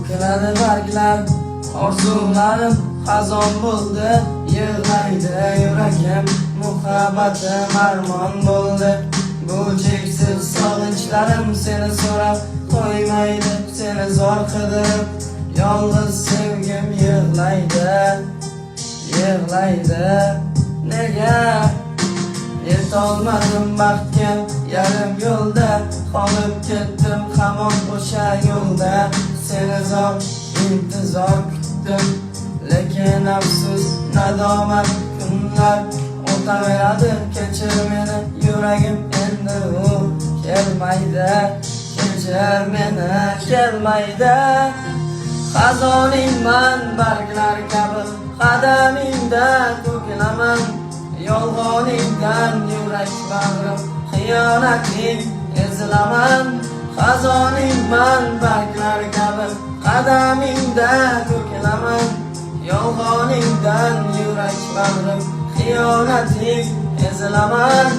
to'kiladi barglar, orzularim xazon bo'ldi. Yig'laydi yuragim, muhabbatim armon bo'ldi. Bu cheksiz sog'inchlarim seni so'rab qo'ymaydi, seni zor qidirib. Yolg'iz sevgim yig'laydi, yig'laydi. Nega yetolmadim baxtga, yarim yo'lda qolib ketdim hamon o'sha yo'lda. Seni zor intizor kutdim, lekin afsus nadomat kunlar o'taveradi. Kechir meni yuragim, endi u kelmaydi. Kechir meni, kelmaydi. Xazoningman barglar kabi, qadamingda to'kilaman. Yolg'oningdan yurak bag'rim, xiyonating ezilaman. Xazoningman barglar kabi, qadamingda to'kilaman. Yolg'oningdan yurak bag'rim, xiyonating ezilaman.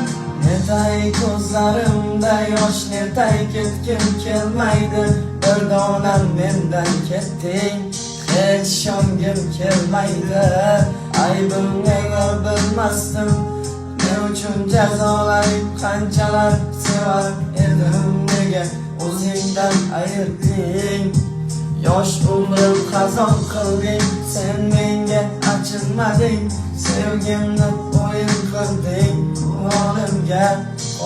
Netay ko'zlarimda yosh, netay ketgim kelmaydi. Bir donam mendan ketding, hech ishongim kelmaydi. Aybim nega bilmasdim, men uchun jazolaring qanchalar. Sevar edim, nega o'zingdan ayırding. Yosh umrim xazon qilding, sen menga achinmading. Sevgimni o'yin qilding, olimga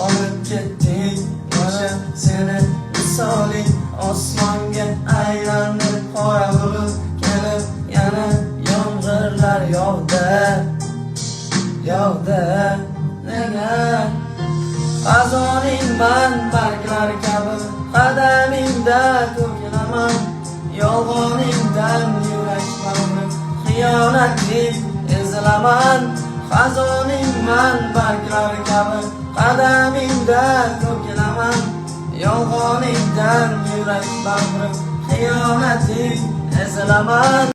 olib ketding. Mana seni misoling osmonga aylandi. Qora bulut kelib yana yomg'irlar yog'di, yog'di. Nega xazoningman barglar kabi, qadamingda to'kilaman. Yolg'oningdan yurak bag'rim, xiyonating ezilaman. Xazoningman barglar kabi, qadamingda to'kilaman. Yolg'oningdan yurak bag'rim, xiyonating ezilaman.